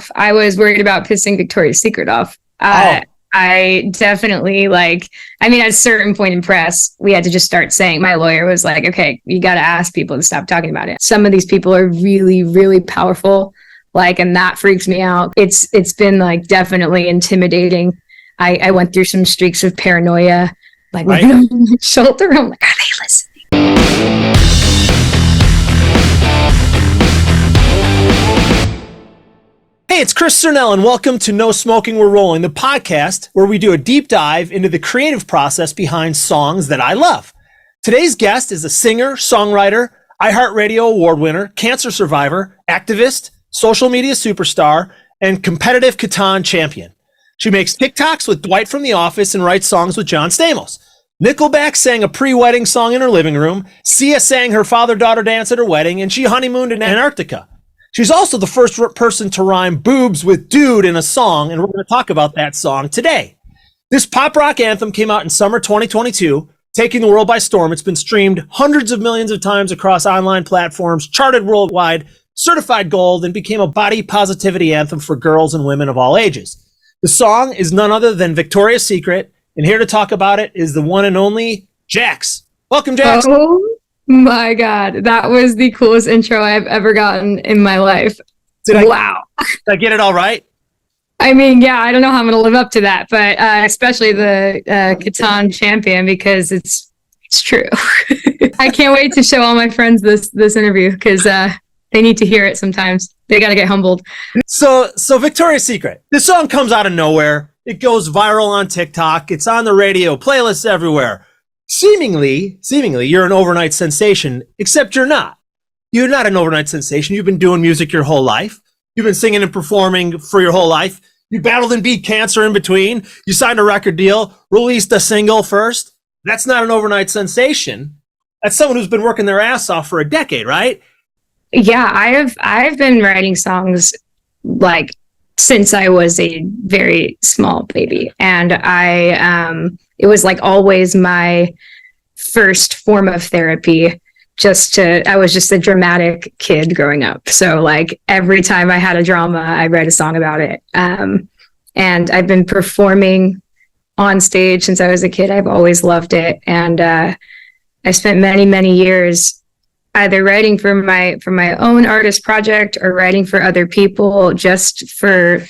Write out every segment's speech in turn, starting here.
off. I was worried about pissing Victoria's Secret off. I definitely at a certain point in press, we had to just start saying, my lawyer was like, okay, you got to ask people to stop talking about it. Some of these people are really, really powerful, and that freaks me out. It's been definitely intimidating. I went through some streaks of paranoia, right on my shoulder. I'm like, are they listening? Hey, it's Chris Sernel, and welcome to No Smoking, We're Rolling, the podcast where we do a deep dive into the creative process behind songs that I love. Today's guest is a singer, songwriter, iHeartRadio award winner, cancer survivor, activist, social media superstar, and competitive Catan champion. She makes TikToks with Dwight from The Office and writes songs with John Stamos. Nickelback sang a pre-wedding song in her living room. Sia sang her father-daughter dance at her wedding, and she honeymooned in Antarctica. She's also the first person to rhyme boobs with dude in a song, and we're going to talk about that song today. This pop rock anthem came out in summer 2022, taking the world by storm. It's been streamed hundreds of millions of times across online platforms, charted worldwide, certified gold, and became a body positivity anthem for girls and women of all ages. The song is none other than Victoria's Secret, and here to talk about it is the one and only JAX. Welcome, JAX. Oh my God, that was the coolest intro I've ever gotten in my life. Wow. Did I get it all right? I mean, yeah, I don't know how I'm going to live up to that, but especially the Catan champion, because it's true. I can't wait to show all my friends this interview, because they need to hear it sometimes. They got to get humbled. So Victoria's Secret. This song comes out of nowhere. It goes viral on TikTok. It's on the radio, playlists everywhere. Seemingly, you're an overnight sensation, except you're not. You're not an overnight sensation. You've been doing music your whole life. You've been singing and performing for your whole life. You battled and beat cancer in between. You signed a record deal, released a single first. That's not an overnight sensation. That's someone who's been working their ass off for a decade, right? Yeah, I've been writing songs since I was a very small baby, and it was always my first form of therapy. I was just a dramatic kid growing up. So every time I had a drama, I write a song about it. And I've been performing on stage since I was a kid. I've always loved it. And I spent many, many years either writing for my own artist project or writing for other people, just for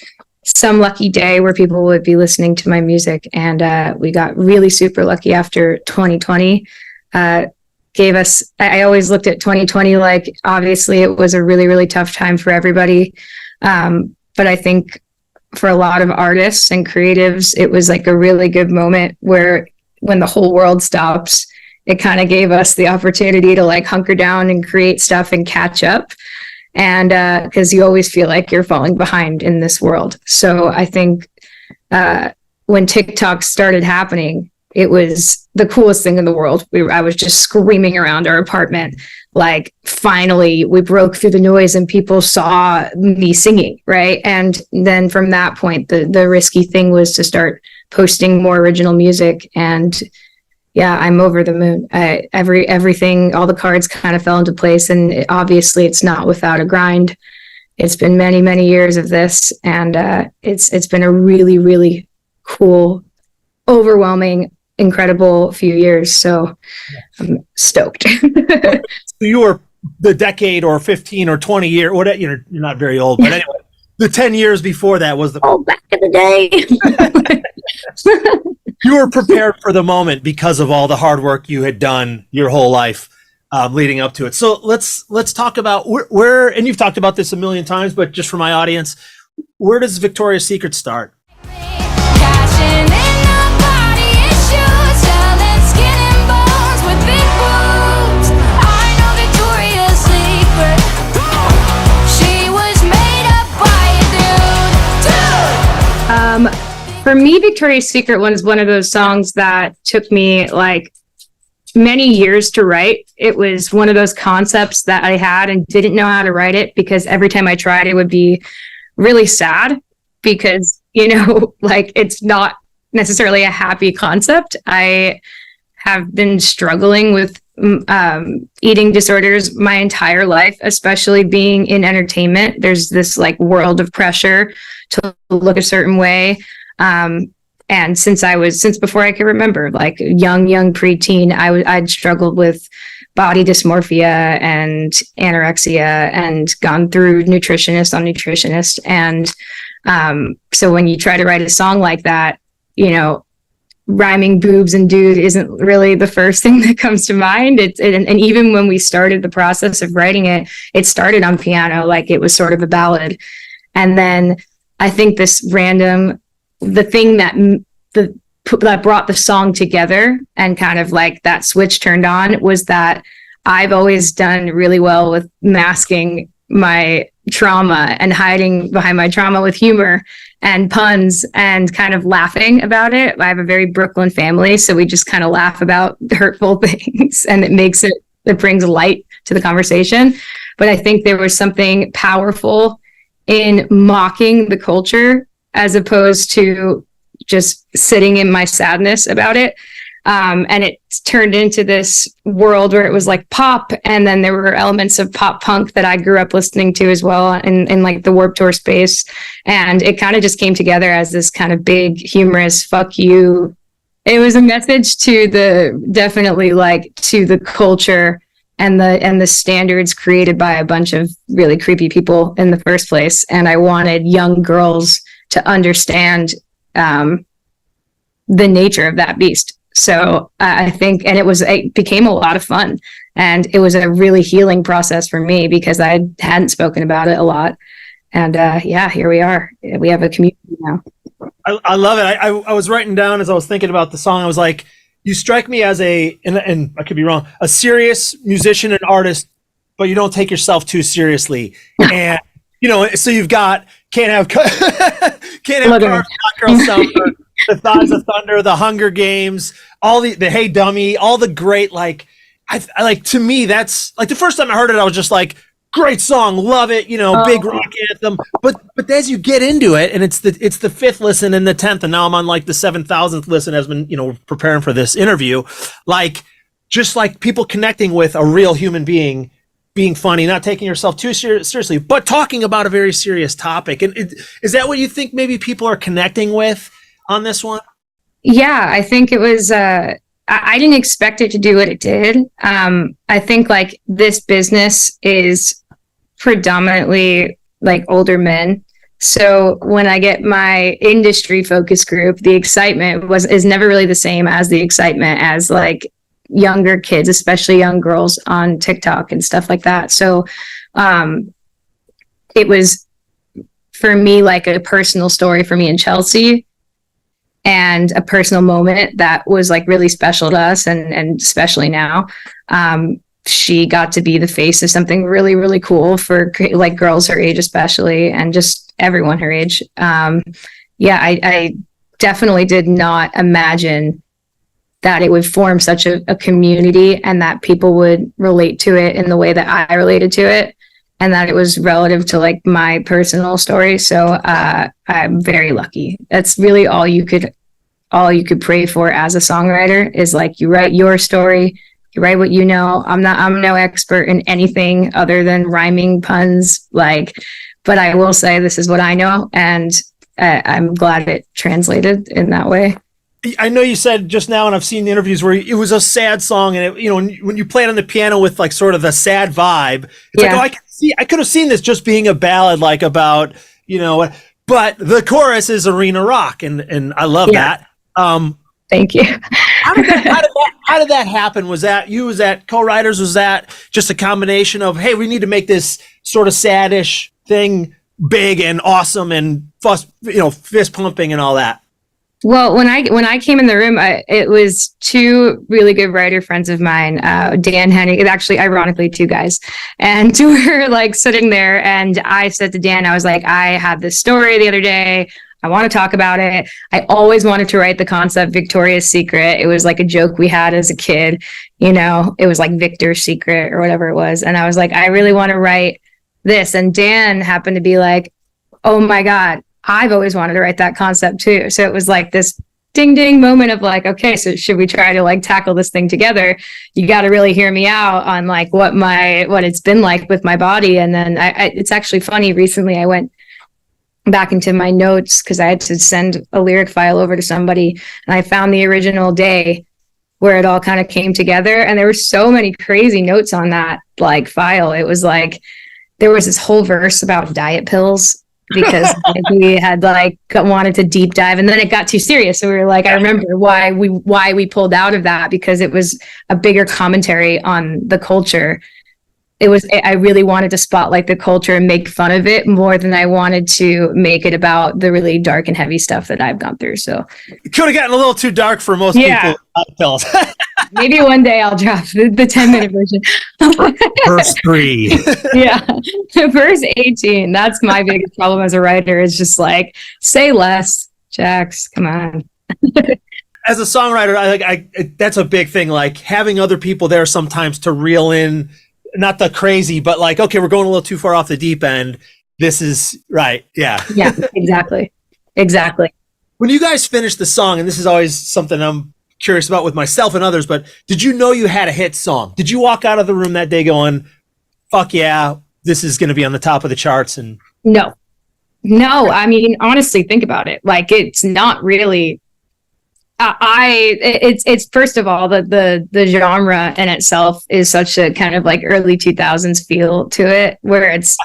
some lucky day where people would be listening to my music. And we got really super lucky after 2020 gave us, I always looked at 2020 obviously it was a really, really tough time for everybody. But I think for a lot of artists and creatives, it was a really good moment where when the whole world stops, it kind of gave us the opportunity to hunker down and create stuff and catch up. And because you always feel like you're falling behind in this world. So I think when TikTok started happening, it was the coolest thing in the world. I was just screaming around our apartment, finally we broke through the noise and people saw me singing, right? And then from that point, the risky thing was to start posting more original music. And yeah, I'm over the moon. Everything, all the cards kind of fell into place, and obviously it's not without a grind. It's been many, many years of this, and it's been a really, really cool, overwhelming, incredible few years. So I'm stoked. So you were the decade or 15 or 20 year, whatever. You're not very old, but anyway, the 10 years before that was back in the day. You were prepared for the moment because of all the hard work you had done your whole life leading up to it. So let's talk about where, and you've talked about this a million times, but just for my audience, where does Victoria's Secret start? For me, Victoria's Secret was one of those songs that took me many years to write. It was one of those concepts that I had and didn't know how to write it, because every time I tried, it would be really sad because, it's not necessarily a happy concept. I have been struggling with eating disorders my entire life, especially being in entertainment. There's this like world of pressure to look a certain way. And since before I could remember, like young preteen, I'd struggled with body dysmorphia and anorexia and gone through nutritionist on nutritionist. And so when you try to write a song like that, you know, rhyming boobs and dude isn't really the first thing that comes to mind. And even when we started the process of writing it, it started on piano, like it was sort of a ballad. And then I think the thing that brought the song together and kind of like that switch turned on was that I've always done really well with masking my trauma and hiding behind my trauma with humor and puns and kind of laughing about it. I have a very Brooklyn family, so we just kind of laugh about hurtful things, and it brings light to the conversation. But I think there was something powerful in mocking the culture as opposed to just sitting in my sadness about it. And it turned into this world where it was like pop, and then there were elements of pop punk that I grew up listening to as well in like the Warped Tour space. And it kind of just came together as this kind of big humorous fuck you. It was a message to the culture and the standards created by a bunch of really creepy people in the first place. And I wanted young girls to understand the nature of that beast. So I think, and it became a lot of fun, and it was a really healing process for me because I hadn't spoken about it a lot. And here we are. We have a community now. I love it. I was writing down as I was thinking about the song. I was like, you strike me as and I could be wrong, a serious musician and artist, but you don't take yourself too seriously. And you know, so you've got can't have cars, not girls summer, the Thighs of Thunder, the Hunger Games, all the Hey Dummy, all the great, like, I like, to me, that's like the first time I heard it, I was just like, great song, love it, you know, big rock anthem. But as you get into it, and it's the fifth listen and the 10th, and now I'm on like the 7,000th listen as been, you know, preparing for this interview, like, just like people connecting with a real human being funny, not taking yourself too seriously, but talking about a very serious topic. And is that what you think maybe people are connecting with on this one? Yeah, I think it was, I didn't expect it to do what it did. I think like this business is predominantly like older men. So when I get my industry focus group, the excitement is never really the same as the excitement as like younger kids, especially young girls on TikTok and stuff like that. So it was for me like a personal story for me and Chelsea, and a personal moment that was like really special to us, and especially now. She got to be the face of something really, really cool for like girls her age, especially, and just everyone her age. I definitely did not imagine that it would form such a community, and that people would relate to it in the way that I related to it, and that it was relative to like my personal story. So I'm very lucky. That's really all you could pray for as a songwriter, is like, you write your story, you write what you know. I'm no expert in anything other than rhyming puns, like, but I will say this is what I know, and I'm glad it translated in that way. I know you said just now, and I've seen the interviews where it was a sad song, and it, you know, when you play it on the piano with like sort of the sad vibe, it's like, oh, I could have seen this just being a ballad, like about, you know, but the chorus is arena rock, and I love that. Thank you. How did that happen? Was that you? Was that co-writers? Was that just a combination of, hey, we need to make this sort of saddish thing big and awesome and fist pumping and all that? Well, when I came in the room, it was two really good writer friends of mine, Dan Henning, actually, ironically, two guys, and we were like sitting there, and I said to Dan, I was like, I had this story the other day. I want to talk about it. I always wanted to write the concept Victoria's Secret. It was like a joke we had as a kid, you know, it was like Victor's Secret or whatever it was. And I was like, I really want to write this. And Dan happened to be like, oh my God, I've always wanted to write that concept too. So it was like this ding ding moment of like, okay, so should we try to like tackle this thing together? You got to really hear me out on like what it's been like with my body. And then it's actually funny. Recently, I went back into my notes because I had to send a lyric file over to somebody, and I found the original day where it all kind of came together. And there were so many crazy notes on that like file. It was like there was this whole verse about diet pills because we had like wanted to deep dive, and then it got too serious. So we were like, I remember why we pulled out of that, because it was a bigger commentary on the culture. I really wanted to spotlight the culture and make fun of it more than I wanted to make it about the really dark and heavy stuff that I've gone through. So it could have gotten a little too dark for most people. Pills. Maybe one day I'll drop the 10-minute version. Verse 3. Yeah. Verse 18. That's my biggest problem as a writer, is just like, say less, JAX, come on. As a songwriter, I that's a big thing. Like having other people there sometimes to reel in, not the crazy, but like, okay, we're going a little too far off the deep end. This is right. Yeah. Yeah, exactly. Exactly. When you guys finish the song, and this is always something I'm curious about with myself and others, but did you know you had a hit song? Did you walk out of the room that day going, fuck yeah, this is going to be on the top of the charts? And no, I mean, honestly, think about it. Like, it's not really, it's first of all, the genre in itself is such a kind of like early 2000s feel to it, where it's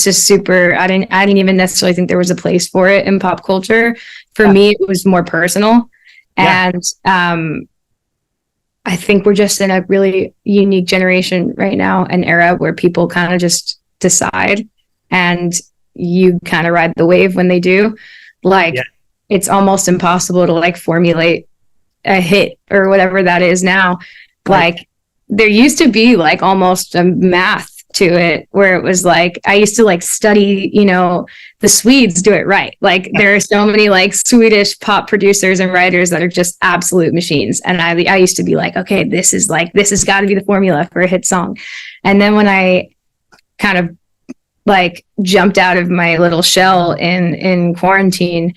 just super, I didn't even necessarily think there was a place for it in pop culture. For me, it was more personal. And I think we're just in a really unique generation right now, an era where people kind of just decide, and you kind of ride the wave when they do. Like, it's almost impossible to like formulate a hit or whatever that is now. Right. Like, there used to be like almost a math to it, where it was like, I used to like study, the Swedes do it right. Like, there are so many like Swedish pop producers and writers that are just absolute machines. And I used to be like, okay, this has got to be the formula for a hit song. And then when I kind of like jumped out of my little shell in quarantine,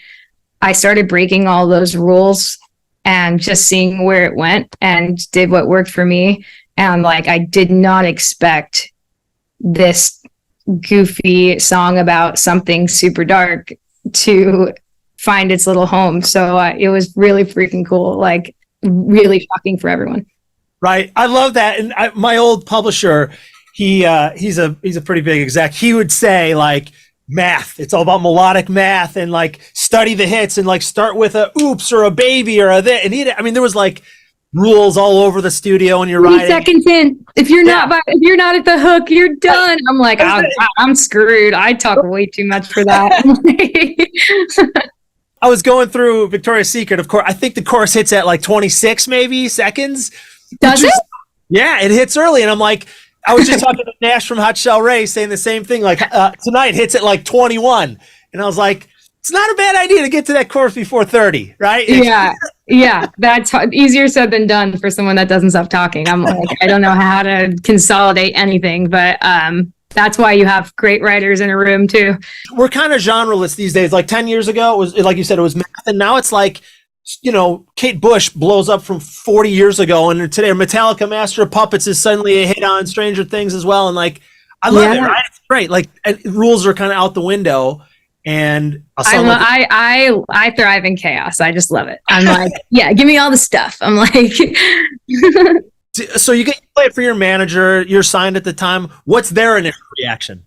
I started breaking all those rules and just seeing where it went, and did what worked for me. And like, I did not expect this goofy song about something super dark to find its little home. So it was really freaking cool, like really shocking for everyone. Right. I love that. And my old publisher, he's a pretty big exec. He would say like, math, it's all about melodic math, and like study the hits, and like start with a oops or a baby or a that. And there was like rules all over the studio, and you're writing. Seconds in, if you're not at the hook, you're done. I'm like, I'm screwed. I talk way too much for that. I was going through Victoria's Secret. Of course, I think the chorus hits at like 26 maybe seconds. Does it? Yeah, it hits early, and I'm like, I was just talking to Nash from Hot Shell Ray saying the same thing. Like tonight hits at like 21, and I was like, it's not a bad idea to get to that chorus before 30, right? Yeah. That's easier said than done for someone that doesn't stop talking. I'm like, I don't know how to consolidate anything, but that's why you have great writers in a room too. We're kind of genreless these days. Like 10 years ago, it was, like you said, it was math, and now it's like, Kate Bush blows up from 40 years ago, and today Metallica Master of Puppets is suddenly a hit on Stranger Things as well. And like, I love it, right? It's great. Like, rules are kind of out the window, and I thrive in chaos. I just love it. I'm like, yeah, give me all the stuff. I'm like, so you play it for your manager, you're signed at the time. What's their initial reaction?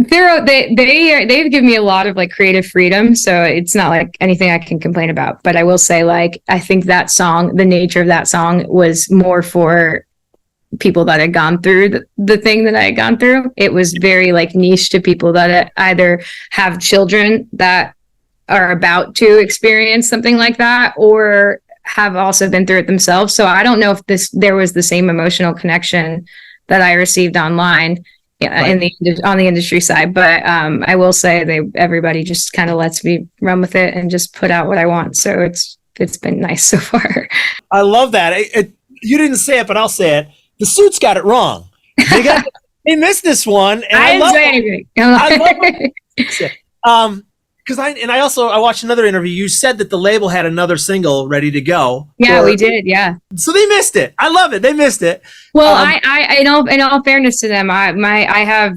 They've given me a lot of like creative freedom, so it's not like anything I can complain about. But I will say, like, I think that song, the nature of that song, was more for people that had gone through the thing that I had gone through. It was very like niche to people that either have children that are about to experience something like that, or have also been through it themselves. So I don't know if there was the same emotional connection that I received online. Yeah, right. On the industry side, but I will say everybody just kind of lets me run with it and just put out what I want. So it's been nice so far. I love that. You didn't say it, but I'll say it. The Suits got it wrong. They missed this one, and I love it. I love it. because I watched another interview. You said that the label had another single ready to go. Yeah, we did. Yeah. So they missed it. I love it. They missed it. Well, I in all fairness to them, I have,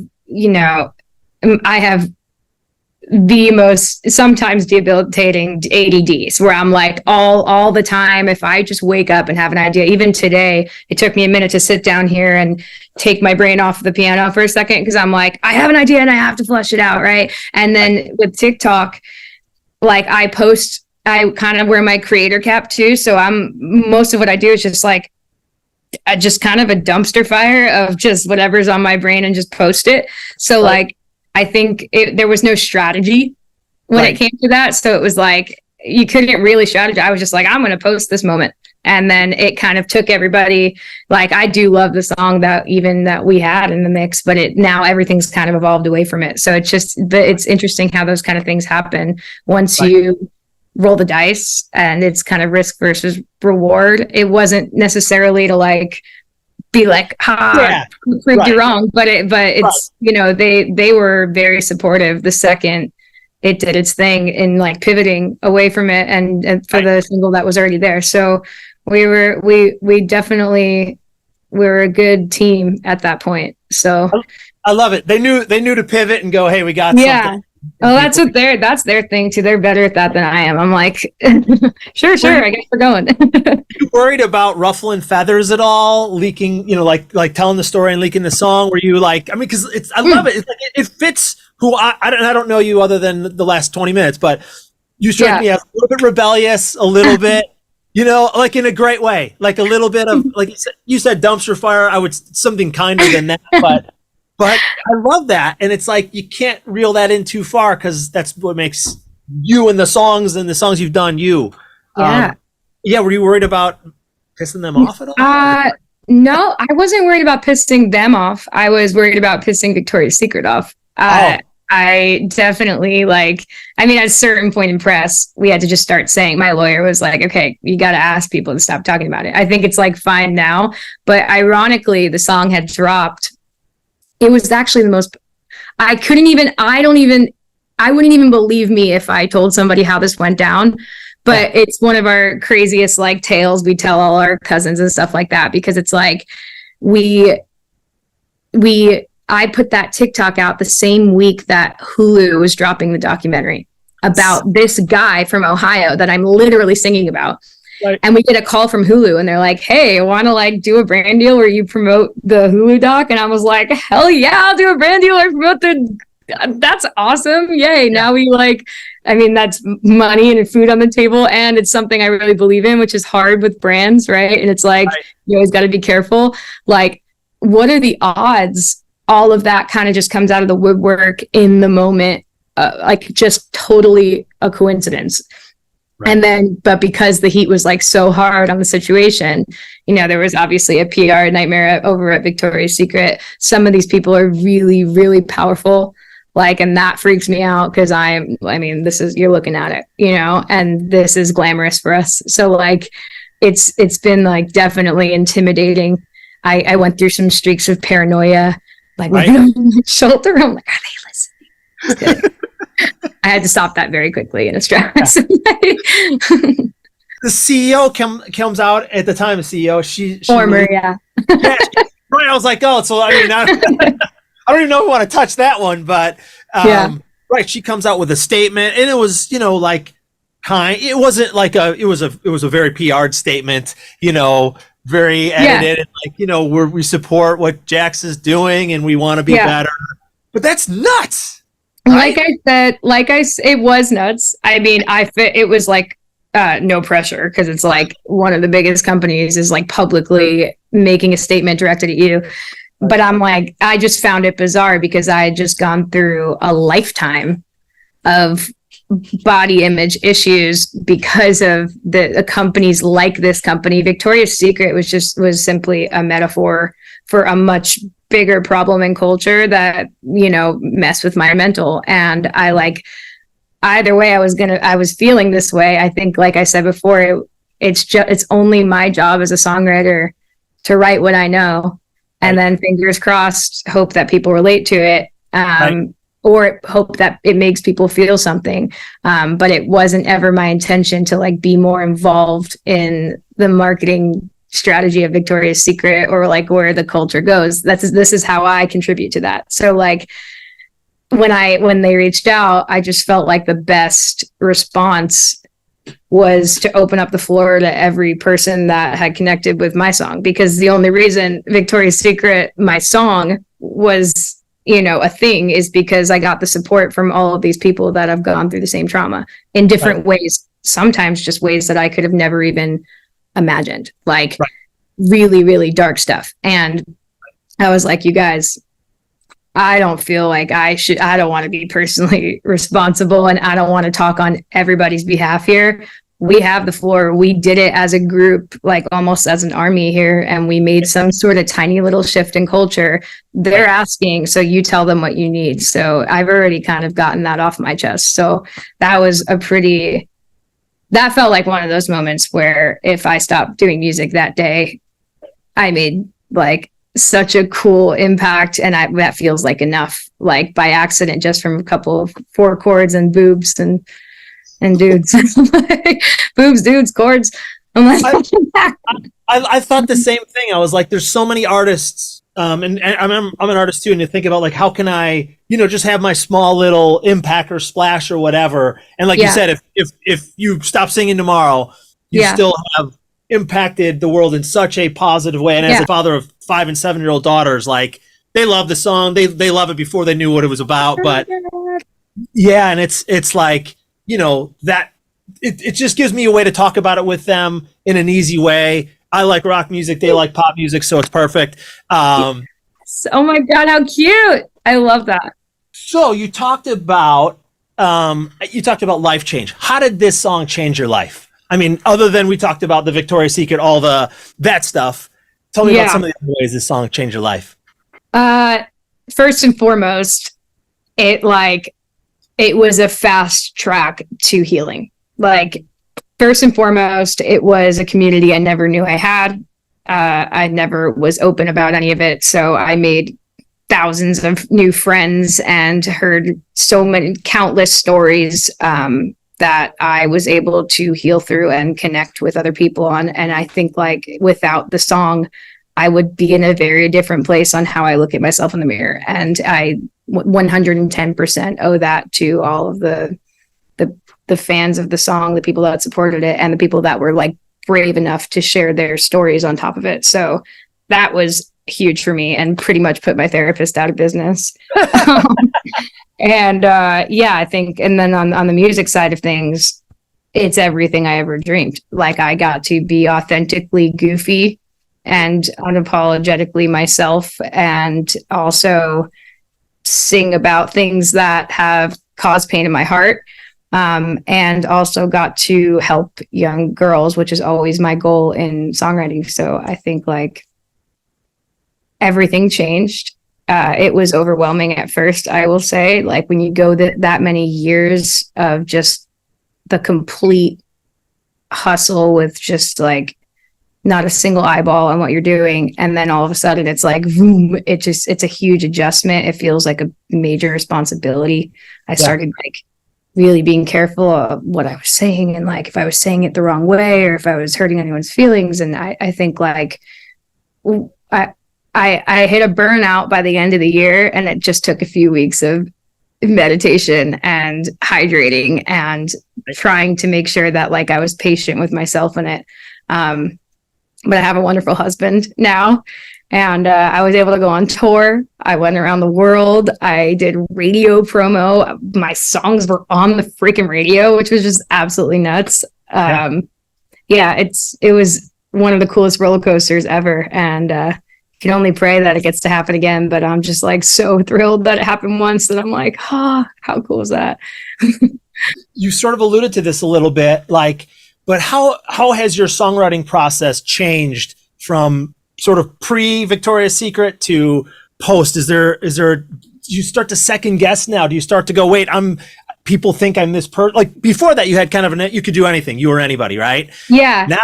I have the most sometimes debilitating ADDs where I'm like all the time. If I just wake up and have an idea, even today, it took me a minute to sit down here and take my brain off the piano for a second, because I'm like, I have an idea and I have to flush it out, right? And then with TikTok, like I kind of wear my creator cap too, so most of what I do is just like just kind of a dumpster fire of just whatever's on my brain and just post it. So like I think there was no strategy when it came to that. So it was like, you couldn't really strategize. I was just like, I'm going to post this moment. And then it kind of took everybody. Like, I do love the song that we had in the mix, but now everything's kind of evolved away from it. So it's interesting how those kind of things happen once you roll the dice, and it's kind of risk versus reward. It wasn't necessarily to like, be like, proved you wrong, but it's they were very supportive the second it did its thing in like pivoting away from it and for the single that was already there. So we definitely were a good team at that point. So I love it. They knew to pivot and go, hey, we got something. Oh, that's their thing too. They're better at that than I am. I'm like, sure, I guess we're going. You worried about ruffling feathers at all? Leaking, like telling the story and leaking the song? Were you like, I mean, because I love it. It's like, it fits who I don't know you other than the last 20 minutes, but you strike me as a little bit rebellious, a little bit, like in a great way, like a little bit of, like you said dumpster fire. I would something kinder than that, But I love that. And it's like, you can't reel that in too far, because that's what makes you and the songs you've done you. Were you worried about pissing them off at all? No, I wasn't worried about pissing them off. I was worried about pissing Victoria's Secret off. I definitely at a certain point in press, we had to just start saying, my lawyer was like, okay, you got to ask people to stop talking about it. I think it's like fine now. But ironically, the song had dropped. It was actually the most, I wouldn't even believe me if I told somebody how this went down, but it's one of our craziest tales we tell all our cousins and stuff like that, because it's like, I put that TikTok out the same week that Hulu was dropping the documentary about this guy from Ohio that I'm literally singing about. Right. And we get a call from Hulu and they're like, hey, I want to do a brand deal where you promote the Hulu doc. And I was like, hell yeah, I'll do a brand deal or promote that's awesome. Yay. Now that's money and food on the table. And it's something I really believe in, which is hard with brands. Right. And it's like, you always got to be careful. Like, what are the odds? All of that kind of just comes out of the woodwork in the moment. Just totally a coincidence. Right. And then, but because the heat was so hard on the situation, there was obviously a PR nightmare over at Victoria's Secret. Some of these people are really, really powerful. And that freaks me out, because you're looking at it, and this is glamorous for us. So it's been definitely intimidating. I went through some streaks of paranoia, on my shoulder. I'm like, are they listening? I had to stop that very quickly in a stress. The CEO comes out at the time. The CEO, she former, yeah. Right. I was like, oh, so I don't even know if I want to touch that one, but right. She comes out with a statement, and it was, it wasn't it was a very PR'd statement, very edited, and we support what JAX is doing, and we want to be better. But that's nuts. Right? It was nuts. It was no pressure, because it's one of the biggest companies is publicly making a statement directed at you. But I'm I just found it bizarre, because I had just gone through a lifetime of body image issues because of the companies like this company. Victoria's Secret was simply a metaphor for a much bigger problem in culture that messed with my mental. And either way, I was feeling this way. I think, like I said before, it's only my job as a songwriter to write what I know, and then fingers crossed, hope that people relate to it. or hope that it makes people feel something. But it wasn't ever my intention to like be more involved in the marketing strategy of Victoria's Secret or like where the culture goes. This is how I contribute to that. So like when they reached out, I just felt like the best response was to open up the floor to every person that had connected with my song, because the only reason Victoria's Secret, my song, was, you know, a thing is because I got the support from all of these people that have gone through the same trauma in different ways, sometimes just ways that I could have never even imagined, like really, really dark stuff. And I was like, you guys, I don't feel like I don't want to be personally responsible, and I don't want to talk on everybody's behalf here. We have the floor. We did it as a group, like almost as an army here, and we made some sort of tiny little shift in culture. They're asking, so you tell them what you need. So I've already kind of gotten that off my chest. So that was that felt like one of those moments where if I stopped doing music that day, I made like such a cool impact, and that feels like enough, like by accident, just from a couple of 4 chords and boobs and dudes. Boobs, dudes, chords. I'm like, I thought the same thing. I was like, there's so many artists, and I'm an artist too, and you think about like, how can I, you know, just have my small little impact or splash or whatever. And like you said, if you stop singing tomorrow, you still have impacted the world in such a positive way. And as a father of 5 and 7-year-old daughters, like they love the song, they love it before they knew what it was about. But and it's like, you know, that it just gives me a way to talk about it with them in an easy way. I like rock music, they like pop music, so it's perfect. Oh my God, how cute. I love that. So you talked about life change. How did this song change your life? I mean, other than we talked about the Victoria's Secret, all that stuff. Tell me about some of the other ways this song changed your life. First and foremost, it was a fast track to healing. Like, first and foremost, it was a community I never knew I had. I never was open about any of it. So I made thousands of new friends and heard so many countless stories that I was able to heal through and connect with other people on. And I think like without the song, I would be in a very different place on how I look at myself in the mirror. And I 110% owe that to all of the fans of the song, the people that supported it, and the people that were like brave enough to share their stories on top of it. So that was huge for me and pretty much put my therapist out of business. I think, and then on the music side of things, it's everything I ever dreamed. Like I got to be authentically goofy and unapologetically myself, and also sing about things that have caused pain in my heart. And also got to help young girls, which is always my goal in songwriting. So I think like everything changed. It was overwhelming at first, I will say, like when you go that many years of just the complete hustle with just like not a single eyeball on what you're doing. And then all of a sudden it's like, boom, it's a huge adjustment. It feels like a major responsibility. I started like really being careful of what I was saying, and like if I was saying it the wrong way or if I was hurting anyone's feelings. And I think like I hit a burnout by the end of the year, and it just took a few weeks of meditation and hydrating and trying to make sure that like I was patient with myself in it. But I have a wonderful husband now, and I was able to go on tour. I went around the world. I did radio promo. My songs were on the freaking radio, which was just absolutely nuts. It was one of the coolest roller coasters ever. And can only pray that it gets to happen again. But I'm just like so thrilled that it happened once that I'm like, how cool is that? You sort of alluded to this a little bit, like, but how has your songwriting process changed from sort of pre-Victoria's Secret to post? Is there do you start to second guess now? Do you start to go, wait, people think I'm this person? Like before that, you had kind of you could do anything. You were anybody, right? Yeah. Now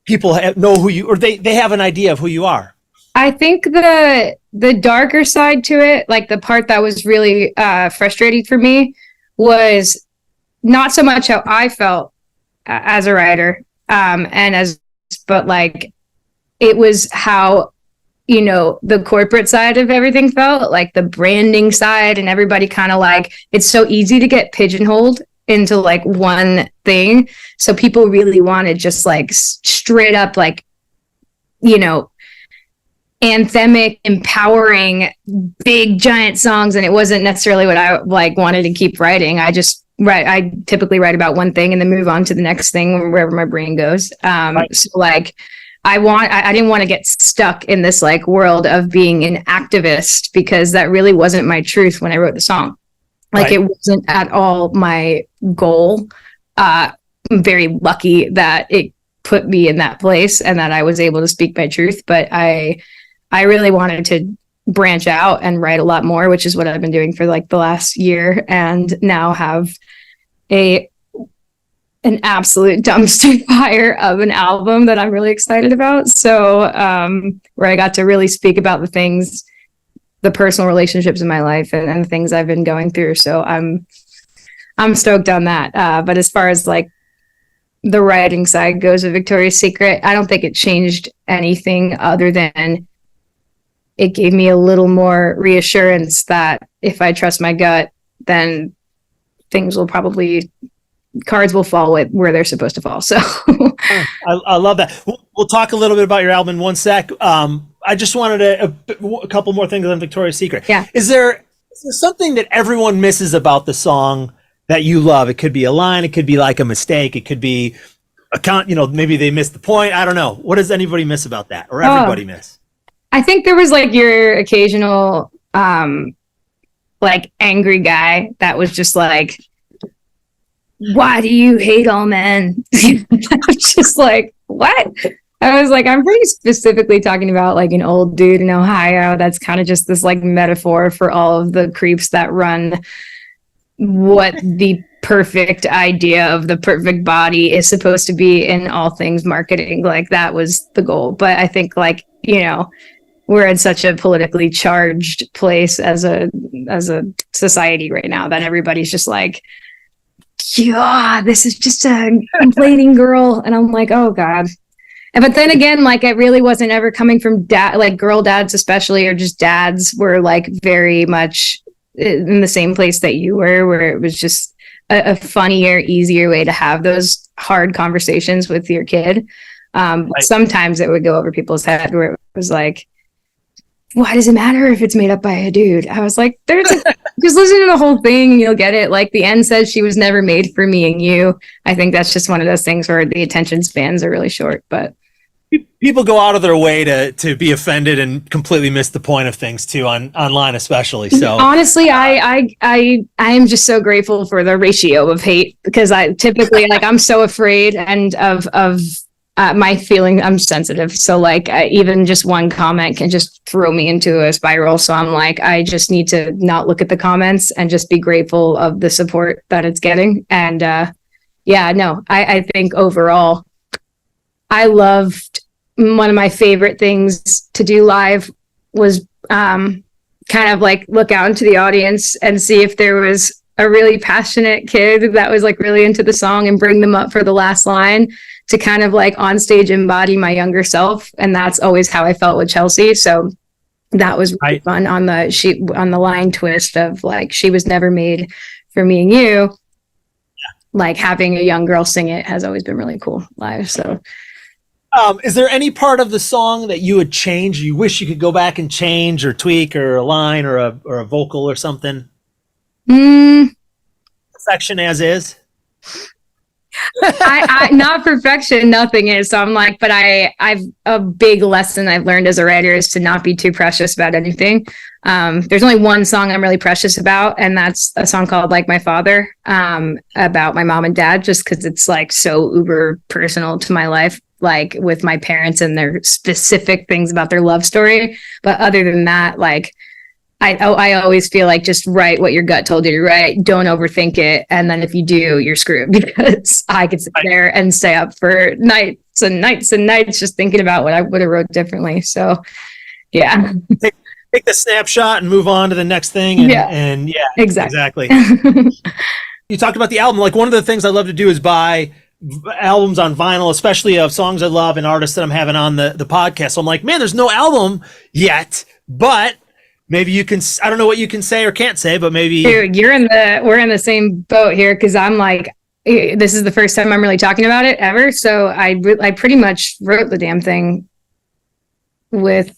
people know who you, or they have an idea of who you are. I think the darker side to it, like the part that was really frustrating for me, was not so much how I felt as a writer, and as but like it was how the corporate side of everything felt, like the branding side, and everybody kind of like it's so easy to get pigeonholed into like one thing. So people really wanted just like straight up like you know anthemic, empowering, big giant songs, and it wasn't necessarily what I like wanted to keep writing. I typically write about one thing and then move on to the next thing wherever my brain goes. Right. So like I didn't want to get stuck in this like world of being an activist, because that really wasn't my truth when I wrote the song. Like Right. it wasn't at all my goal. I'm very lucky that it put me in that place and that I was able to speak my truth, but I really wanted to branch out and write a lot more, which is what I've been doing for like the last year, and now have a an absolute dumpster fire of an album that I'm really excited about. So where I got to really speak about the personal relationships in my life, and the things I've been going through. So I'm stoked on that. But as far as like the writing side goes of Victoria's Secret, I don't think it changed anything other than it gave me a little more reassurance that if I trust my gut, then cards will fall where they're supposed to fall. So I love that. We'll talk a little bit about your album in one sec. I just wanted a couple more things on Victoria's Secret. Yeah. Is there something that everyone misses about the song that you love? It could be a line. It could be like a mistake. It could be maybe they missed the point. I don't know. What does anybody miss about that, or everybody miss? I think there was like your occasional like angry guy that was just like, why do you hate all men? I was just like, what? I was like, I'm pretty specifically talking about like an old dude in Ohio that's kind of just this like metaphor for all of the creeps that run what the perfect idea of the perfect body is supposed to be in all things marketing. Like that was the goal. But I think like, we're in such a politically charged place as a society right now that everybody's just like, yeah, this is just a complaining girl. And I'm like, oh God. But then again, like it really wasn't ever coming from like girl dads, especially, or just dads were like very much in the same place that you were, where it was just a funnier, easier way to have those hard conversations with your kid. Right. Sometimes it would go over people's head where it was like, why does it matter if it's made up by a dude? I was like, just listen to the whole thing and you'll get it. Like the end says she was never made for me and you. I think that's just one of those things where the attention spans are really short, but people go out of their way to be offended and completely miss the point of things too, online especially. So honestly, I am just so grateful for the ratio of hate, because I typically like I'm so afraid and of my feeling. I'm sensitive, so like even just one comment can just throw me into a spiral. So I'm like, I just need to not look at the comments and just be grateful of the support that it's getting. And I think overall I loved, one of my favorite things to do live was kind of like look out into the audience and see if there was a really passionate kid that was like really into the song and bring them up for the last line to kind of like on stage embody my younger self. And that's always how I felt with Chelsea. So that was really fun on the line twist of like, she was never made for me and you. Yeah. Like having a young girl sing it has always been really cool live. So is there any part of the song that you would change? You wish you could go back and change or tweak, or a line or a vocal or something? Perfection as is. I not perfection, nothing is. So I'm like, but I've a big lesson I've learned as a writer is to not be too precious about anything. There's only one song I'm really precious about, and that's a song called Like My Father, about my mom and dad, just because it's like so uber personal to my life, like with my parents and their specific things about their love story. But other than that, like I always feel like just write what your gut told you to write. Don't overthink it. And then if you do, you're screwed, because I could sit there and stay up for nights and nights and nights just thinking about what I would have wrote differently. So Yeah. Take the snapshot and move on to the next thing. And yeah, exactly. You talked about the album. Like, one of the things I love to do is buy albums on vinyl, especially of songs I love and artists that I'm having on the podcast. So I'm like, man, there's no album yet, but maybe you can, I don't know what you can say or can't say, but maybe. Dude, we're in the same boat here, because I'm like, this is the first time I'm really talking about it ever. So I pretty much wrote the damn thing with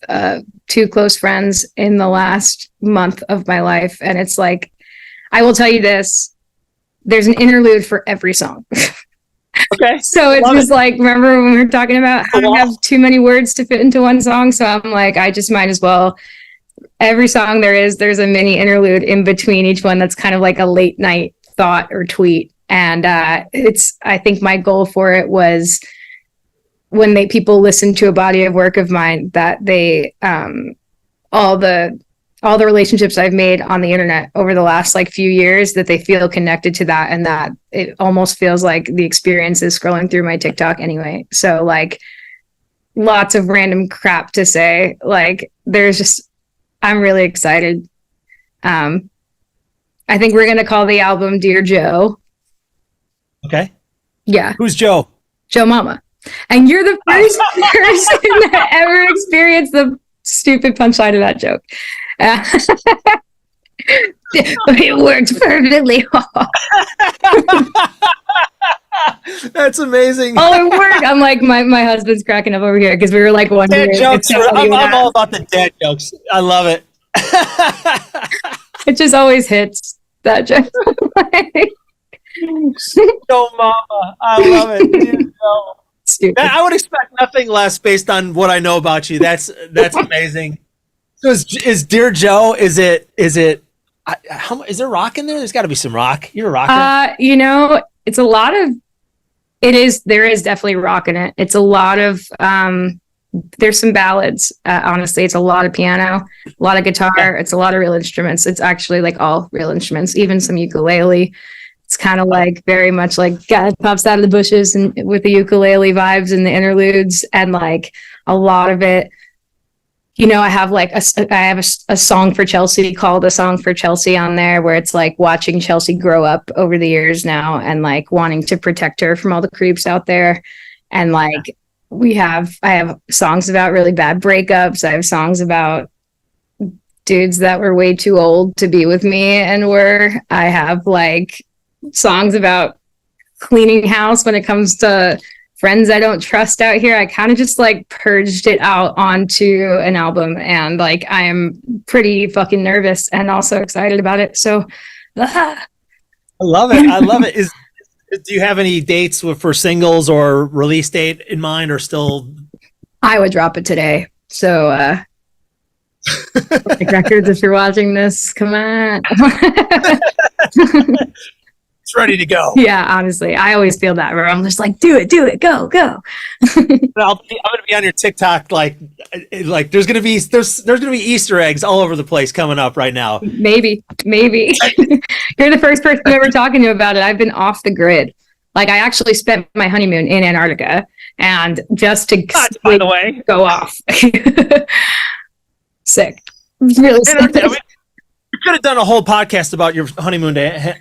two close friends in the last month of my life. And it's like, I will tell you this, there's an interlude for every song. Okay. So it's just like, remember when we were talking about how to have too many words to fit into one song? So I'm like, I just might as well, every song there's a mini interlude in between each one that's kind of like a late night thought or tweet. And I think my goal for it was, when people listen to a body of work of mine, that they all the relationships I've made on the internet over the last like few years, that they feel connected to that, and that it almost feels like the experience is scrolling through my TikTok anyway. So like, lots of random crap to say. Like, I'm really excited. I think we're gonna call the album Dear Joe. Okay. Yeah. Who's Joe? Joe Mama. And you're the first person that ever experienced the stupid punchline of that joke. It worked perfectly. That's amazing. Oh, it worked. I'm like, my husband's cracking up over here, because we were like wondering. Dad jokes. I'm all about the dad jokes. I love it. It just always hits, that joke. Joe Mama. I love it. Dude, no. Stupid. I would expect nothing less based on what I know about you. That's amazing. So is Dear Joe, is there rock in there? There's got to be some rock. You're a rocker. It's a lot of, there is definitely rock in it. It's a lot of, there's some ballads. Honestly, it's a lot of piano, a lot of guitar. Yeah. It's a lot of real instruments. It's actually like all real instruments, even some ukulele. It's kind of like very much like God pops out of the bushes, and with the ukulele vibes and the interludes, and like a lot of it. I have like a song for Chelsea, called A Song for Chelsea on there, where it's like watching Chelsea grow up over the years now, and like wanting to protect her from all the creeps out there. And like I have songs about really bad breakups. I have songs about dudes that were way too old to be with me and I have like songs about cleaning house when it comes to friends I don't trust out here. I kind of just like purged it out onto an album, and like I am pretty fucking nervous and also excited about it. So I love it. Do you have any dates for singles or release date in mind, or still? I would drop it today. So like records, if you're watching this, come on. It's ready to go. Yeah, honestly, I always feel that, where I'm just like, do it, go. I'm gonna be on your TikTok, like there's gonna be Easter eggs all over the place coming up right now. Maybe. You're the first person I'm ever talking to about it. I've been off the grid. Like, I actually spent my honeymoon in Antarctica, and just to by the way, go off. Sick. Really sick. We could have done a whole podcast about your honeymoon to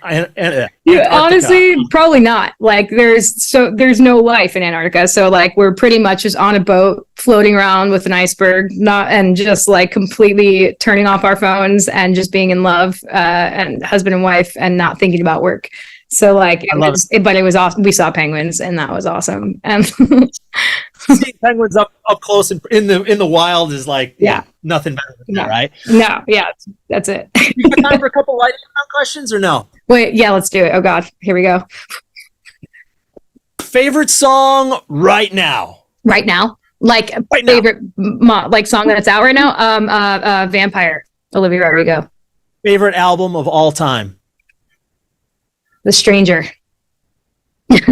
honestly, probably not. Like, there's no life in Antarctica, so like we're pretty much just on a boat floating around with an iceberg, and just like completely turning off our phones and just being in love, and husband and wife, and not thinking about work. So like, but it was awesome. We saw penguins, and that was awesome. And seeing penguins up close and in the wild is like, nothing better than that, right? No, yeah, that's it. You got time for a couple lightning round questions, or no? Wait, yeah, let's do it. Oh God, here we go. Favorite song right now? Right now, like right favorite like song that's out right now. Vampire, Olivia Rodrigo. Favorite album of all time? The Stranger. Who's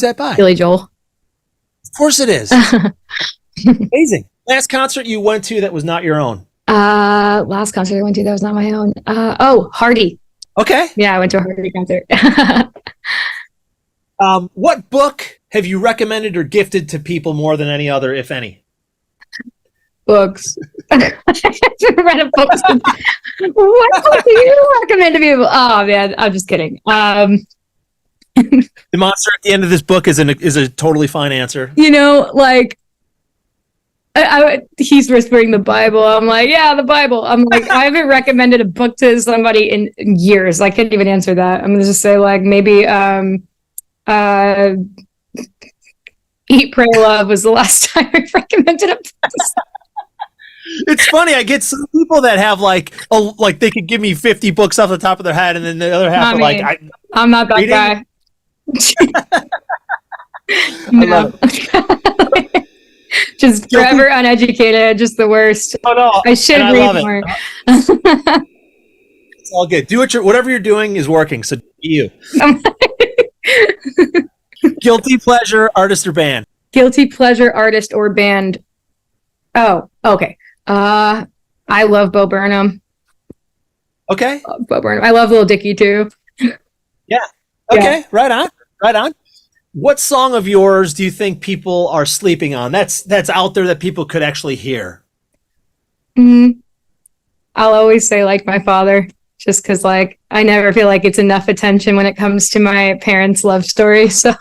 that by? Billy Joel. Of course it is. Amazing. Last concert you went to that was not your own? Last concert I went to that was not my own. Hardy. Okay. Yeah, I went to a Hardy concert. What book have you recommended or gifted to people more than any other, if any? Books. I haven't read a book. What book do you recommend to people? Oh man, I'm just kidding. The monster at the end of this book is a totally fine answer. Like he's whispering the Bible. I'm like, yeah, the Bible. I'm like, I haven't recommended a book to somebody in years. I can't even answer that. I'm gonna just say like maybe Eat, Pray, Love was the last time I recommended a book. It's funny. I get some people that have like they could give me 50 books off the top of their head, and then the other half are like, I'm not that reading. Guy. I love it. Just forever uneducated, just the worst. Oh no, I should read more. It's all good. Do whatever you're doing is working. So do you. Guilty pleasure, artist or band? Guilty pleasure, artist or band. Oh, okay. I love Bo Burnham. Okay. Bo Burnham. I love Lil Dicky too. Yeah. Okay. Yeah. Right on. What song of yours do you think people are sleeping on? That's out there that people could actually hear. I'll always say Like My Father, just because like I never feel like it's enough attention when it comes to my parents' love story. So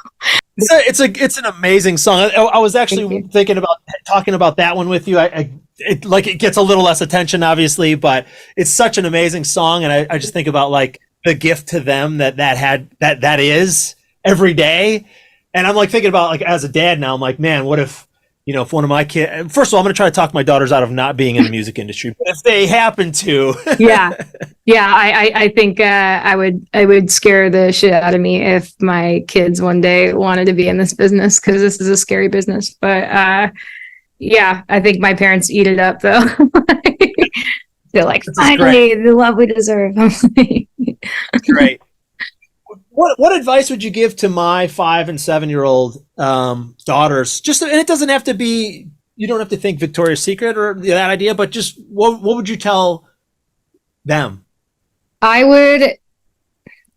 it's an amazing song. I was actually thinking about talking about that one with you. It gets a little less attention, obviously, but it's such an amazing song, and I just think about like the gift to them that is every day. And I'm like thinking about like as a dad now, I'm like, man, what if one of my kids, first of all, I'm going to try to talk my daughters out of not being in the music industry, but if they happen to, I think I would scare the shit out of me if my kids one day wanted to be in this business, because this is a scary business. But I think my parents eat it up though. They're like, finally, the love we deserve. Great. What advice would you give to my 5 and 7-year-old daughters? And it doesn't have to be, you don't have to think Victoria's Secret or that idea, but just what would you tell them?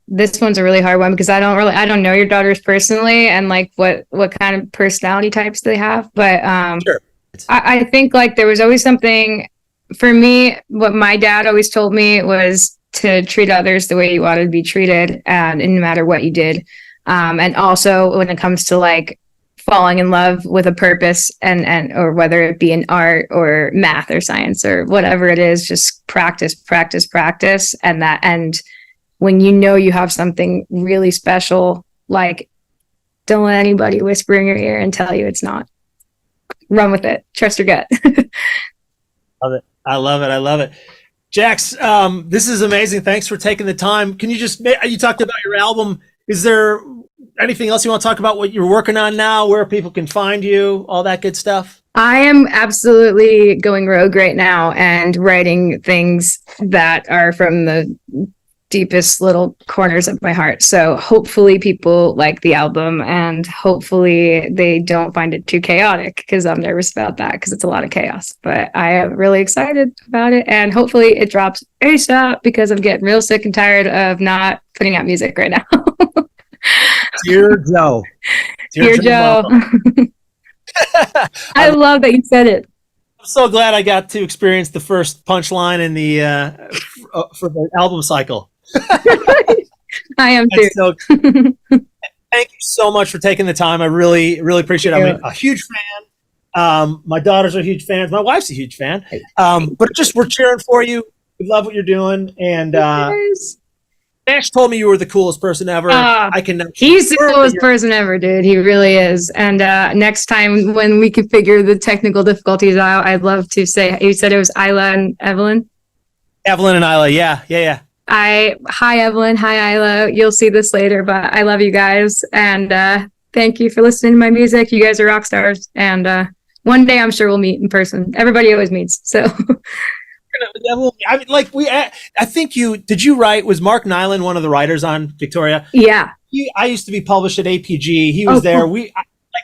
This one's a really hard one because I don't know your daughters personally and like what kind of personality types they have. But sure. I think like there was always something for me, what my dad always told me was to treat others the way you wanted to be treated, and no matter what you did. And also when it comes to like falling in love with a purpose and or whether it be in art or math or science or whatever it is, just practice. And when you have something really special, like don't let anybody whisper in your ear and tell you it's not. Run with it. Trust your gut. Love it. I love it. JAX, this is amazing. Thanks for taking the time. Can you talked about your album. Is there anything else you want to talk about, what you're working on now, where people can find you, all that good stuff? I am absolutely going rogue right now and writing things that are from the deepest little corners of my heart. So hopefully people like the album, and hopefully they don't find it too chaotic, because I'm nervous about that because it's a lot of chaos. But I am really excited about it, and hopefully it drops ASAP because I'm getting real sick and tired of not putting out music right now. Dear Joe. Dear Joe. I love that you said it. I'm so glad I got to experience the first punchline in the for the album cycle. I am too. So, thank you so much for taking the time. I really, really appreciate it. I'm a huge fan. My daughters are huge fans. My wife's a huge fan. But we're cheering for you. We love what you're doing. And Nash told me you were the coolest person ever. He's the coolest person ever, dude. He really is. And next time when we can figure the technical difficulties out, I'd love to say, you said it was Isla and Evelyn? Evelyn and Isla, yeah. Hi, Evelyn. Hi, Isla. You'll see this later, but I love you guys. And thank you for listening to my music. You guys are rock stars. And one day I'm sure we'll meet in person. Everybody always meets, so... I think did you write, was Mark Nyland one of the writers on Victoria? Yeah. I used to be published at APG. He was there. Cool.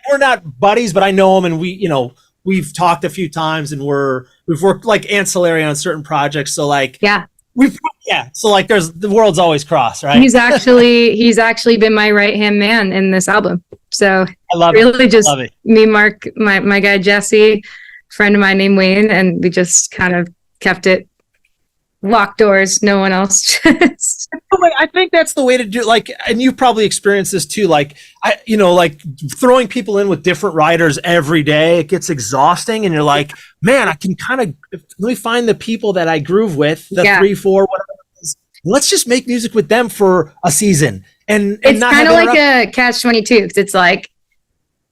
We're not buddies, but I know him, and we've talked a few times, and we've worked like ancillary on certain projects. So like, so like the world's always crossed, right? He's actually been my right-hand man in this album. So I love really it. Just me, Mark, my guy Jesse, friend of mine named Wayne, and we just kind of kept it locked doors, no one else. I think that's the way to do, like, and you've probably experienced this too. Like, like throwing people in with different writers every day, it gets exhausting, and you're like, man, I can kind of, let me find the people that I groove with, the 3, 4, whatever it is. Let's just make music with them for a season. And it's kind of like a catch-22, because it's like,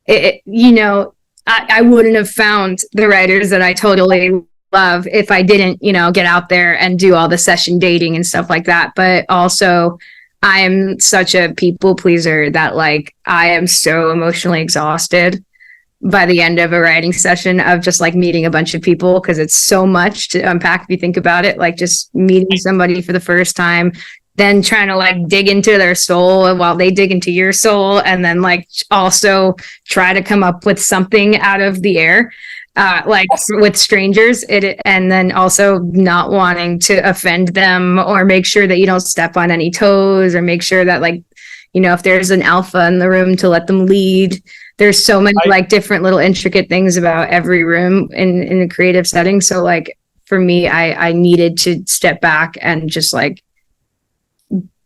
I wouldn't have found the writers that I totally love if I didn't, get out there and do all the session dating and stuff like that. But also, I am such a people pleaser that, like, I am so emotionally exhausted by the end of a writing session of just like meeting a bunch of people, because it's so much to unpack if you think about it. Like, just meeting somebody for the first time, then trying to like dig into their soul and while they dig into your soul, and then like also try to come up with something out of the air. With strangers, and then also not wanting to offend them or make sure that you don't step on any toes, or make sure that, like, if there's an alpha in the room, to let them lead. There's so many like different little intricate things about every room in a creative setting. So like for me, I needed to step back and just like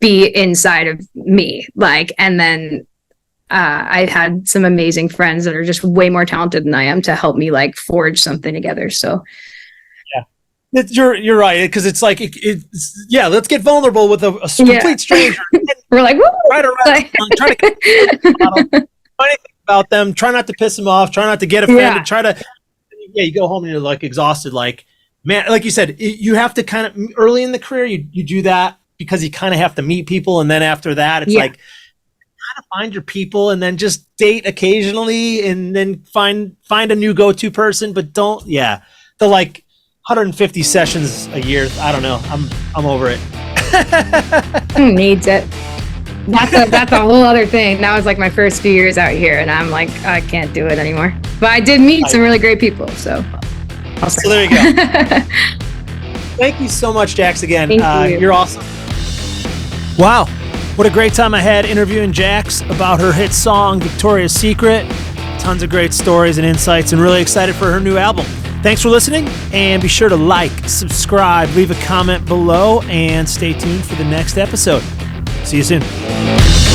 be inside of me, like, and then I've had some amazing friends that are just way more talented than I am to help me like forge something together. So yeah, you're right, because it's like let's get vulnerable with a complete stranger. We're like, try to think about them, try not to piss them off, try not to get offended, you go home and you're like exhausted. Like, man, like you said, you have to kind of early in the career you do that because you kind of have to meet people, and then after that it's like, find your people, and then just date occasionally, and then find a new go-to person, but don't the like 150 sessions a year. I don't know. I'm over it. Who needs it? That's a whole other thing. That was like my first few years out here, and I'm like, I can't do it anymore. But I did meet some really great people, so there you go. Thank you so much, Jax, again. Thank you. You're awesome. Wow. What a great time I had interviewing Jax about her hit song, Victoria's Secret. Tons of great stories and insights, and really excited for her new album. Thanks for listening, and be sure to like, subscribe, leave a comment below, and stay tuned for the next episode. See you soon.